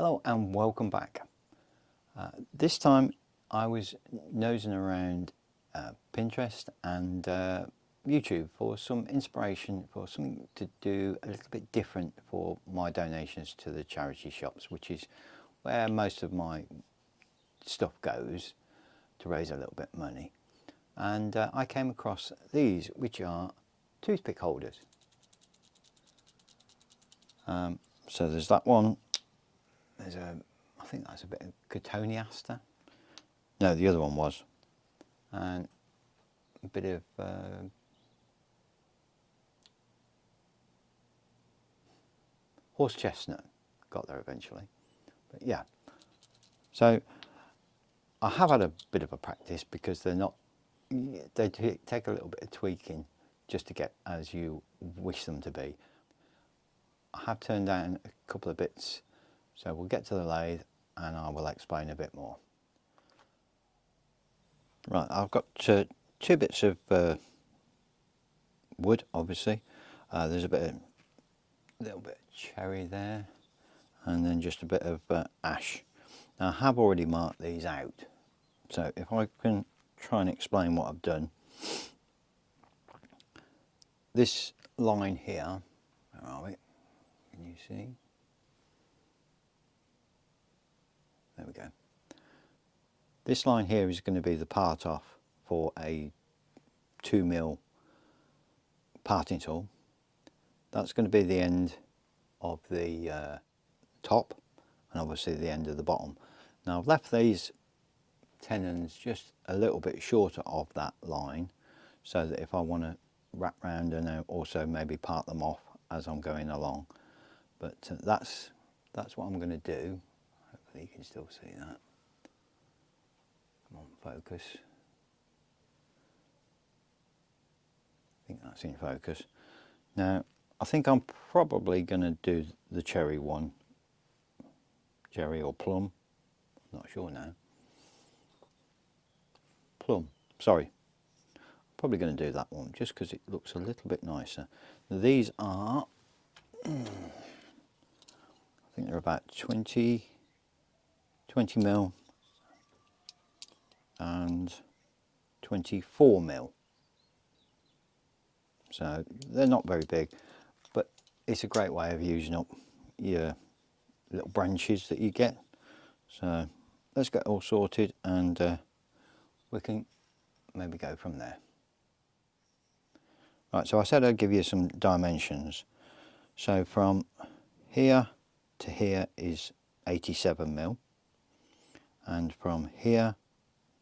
Hello and welcome back. This time I was nosing around Pinterest and YouTube for some inspiration for something to do a little bit different for my donations to the charity shops, which is where most of my stuff goes to raise a little bit of money. And I came across these, which are toothpick holders. So there's that one. There's I think that's a bit of Cotoneaster. No, the other one was. And a bit of horse chestnut. Got there eventually. But yeah. So I have had a bit of a practice because they take a little bit of tweaking just to get as you wish them to be. I have turned down a couple of bits, so we'll get to the lathe and I will explain a bit more. Right, I've got two bits of wood, obviously. There's a little bit of cherry there, and then just a bit of ash. Now I have already marked these out, so if I can try and explain what I've done. This line here, where are we? Can you see? There we go. This line here is going to be the part off for a 2mm parting tool. That's going to be the end of the top and obviously the end of the bottom. Now I've left these tenons just a little bit shorter of that line so that if I want to wrap round and also maybe part them off as I'm going along. But that's what I'm going to do. Hopefully you can still see that. Come on, focus. I think that's in focus. Now I think I'm probably going to do the cherry one. Cherry or plum. Not sure now. Plum, sorry. Probably going to do that one just because it looks a little bit nicer. These are, I think they're about 20 mil and 24mm. So they're not very big, but it's a great way of using up your little branches that you get. So let's get all sorted and we can maybe go from there. Right, so I said I'd give you some dimensions. So from here to here is 87mm, and from here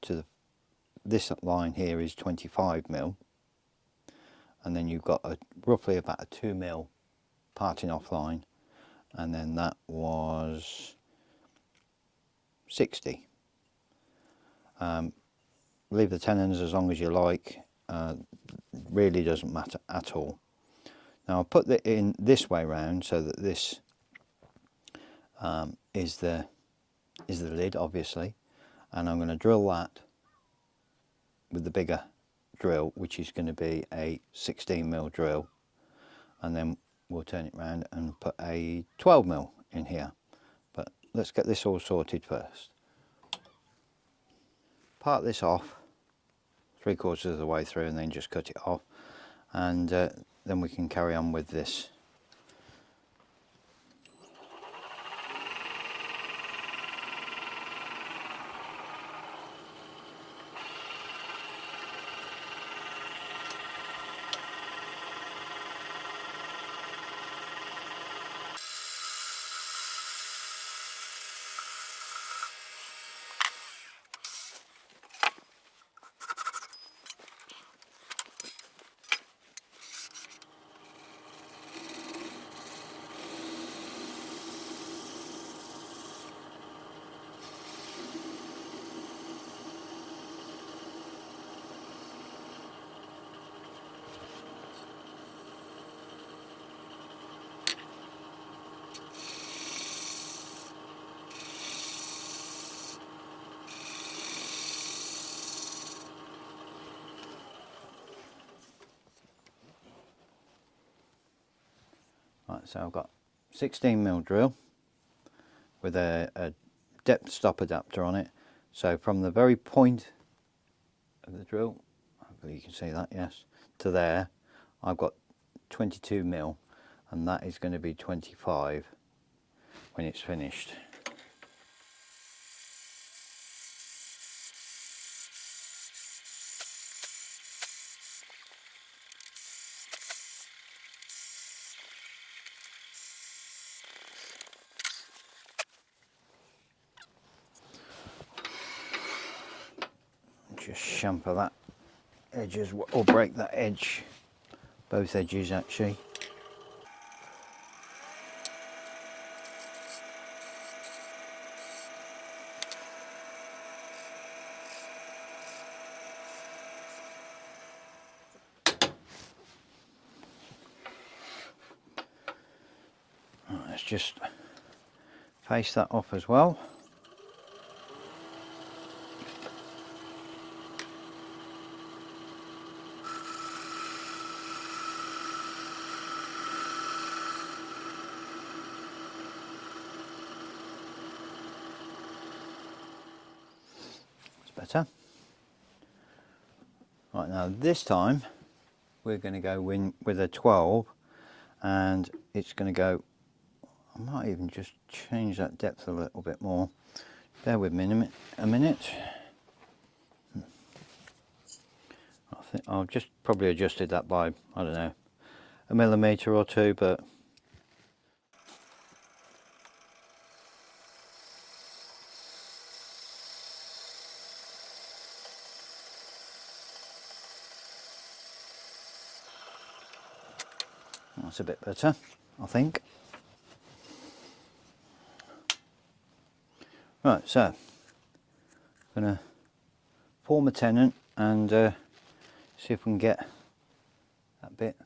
to this line here is 25mm, and then you've got roughly about a 2mm parting off line, and then that was 60. Leave the tenons as long as you like, really doesn't matter at all. Now I'll put it in this way round so that this is the lid, obviously, and I'm going to drill that with the bigger drill, which is going to be a 16mm drill, and then we'll turn it round and put a 12mm in here. But let's get this all sorted first. Part this off 3/4 of the way through and then just cut it off, and then we can carry on with this. Right, so I've got 16mm drill, with a depth stop adapter on it. So from the very point of the drill, hopefully you can see that, yes, to there, I've got 22 mil, and that is going to be 25 when it's finished. Just chamfer that edges, or break that edge, both edges actually. Let's just face that off as well. It's better. Right, now this time we're going to go with a 12, and it's going to go, I might even just change that depth a little bit more. Bear with me a minute. I think I'll just probably adjusted that by, I don't know, a millimetre or two, but that's a bit better, I think. Right, so I'm going to form a tenon and see if we can get that bit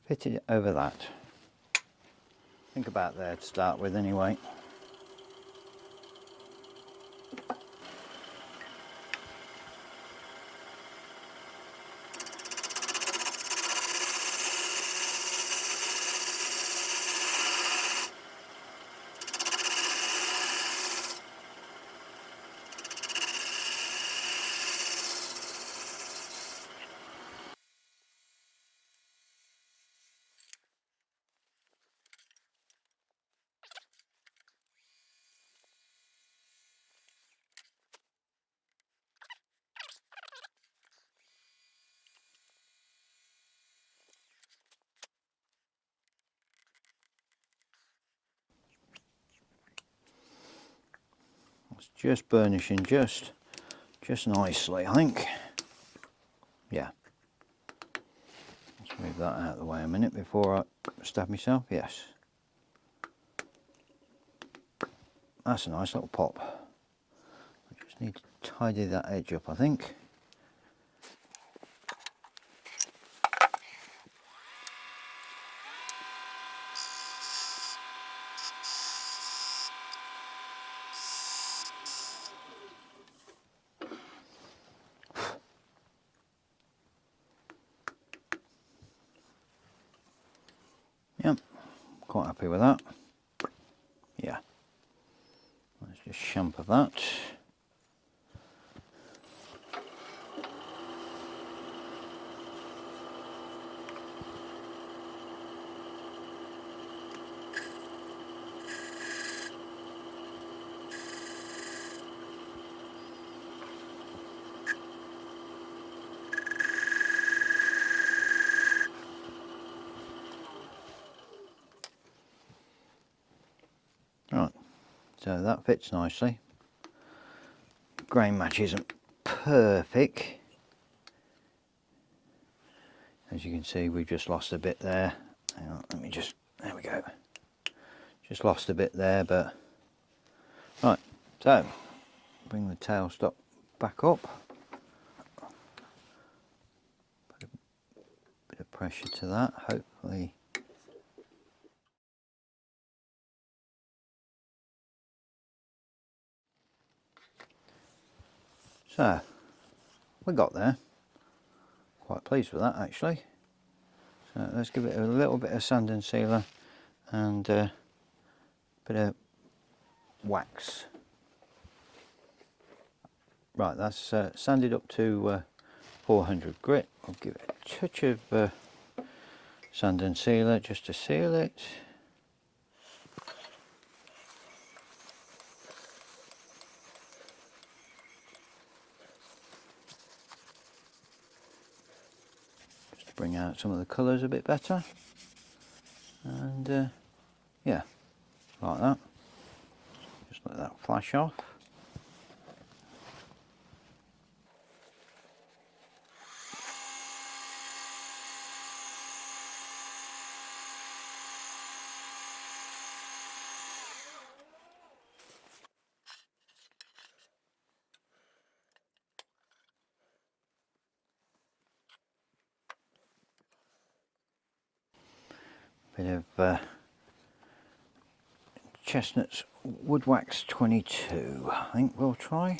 fitted over that. Think about there to start with anyway. It's just burnishing just nicely, I think. Yeah. Let's move that out of the way a minute before I stab myself. Yes. That's a nice little pop. I just need to tidy that edge up, I think. Yep, quite happy with that. Yeah. Let's just chamfer that. Right, so that fits nicely. Grain match isn't perfect. As you can see, we've just lost a bit there. Hang on, let me just, there we go. Just lost a bit there, but right, so bring the tailstock back up. Put a bit of pressure to that, hopefully. So, we got there. Quite pleased with that actually. So let's give it a little bit of sand and sealer and a bit of wax. Right, that's sanded up to 400 grit. I'll give it a touch of sand and sealer just to seal it. Just to bring out some of the colours a bit better. And yeah, like that. Just let that flash off. Bit of Chestnut's Wood Wax 22, I think we'll try.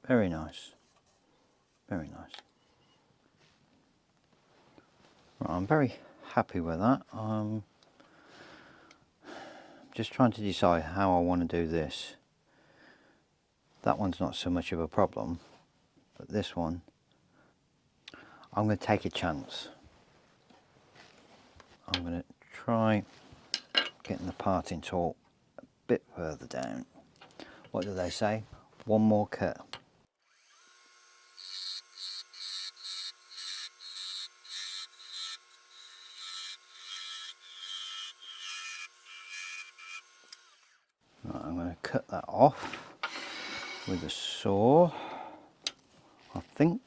Very nice, very nice. Right, I'm very happy with that. I'm just trying to decide how I want to do this. That one's not so much of a problem, but this one, I'm going to take a chance. I'm going to try getting the parting tool a bit further down. What do they say? One more cut. Right, I'm going to cut that off with a saw, I think.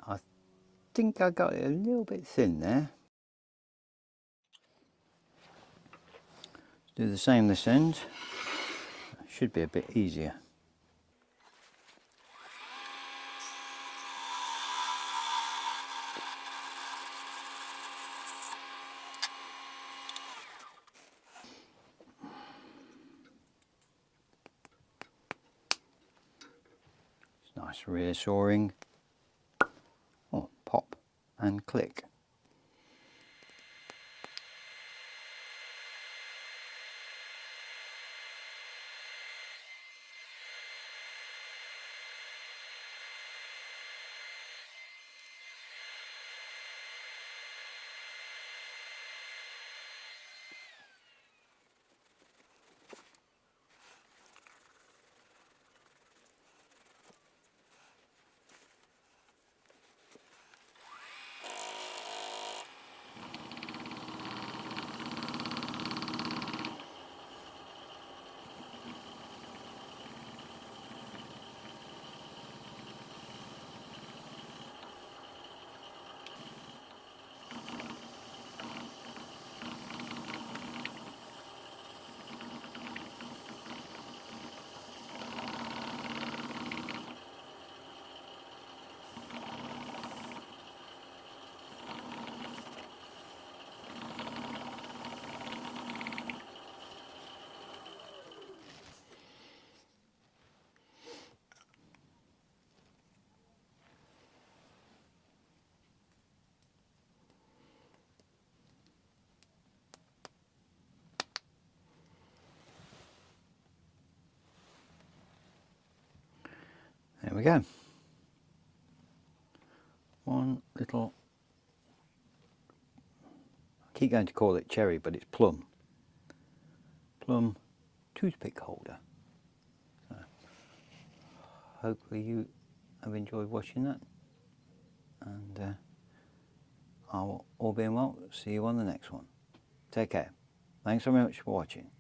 I think I got it a little bit thin there. Do the same this end. Should be a bit easier. It's nice rear sawing. Oh, pop and click. There we go. One little, I keep going to call it cherry, but it's plum. Plum toothpick holder. So hopefully you have enjoyed watching that, and I'll, all being well, see you on the next one. Take care. Thanks very much for watching.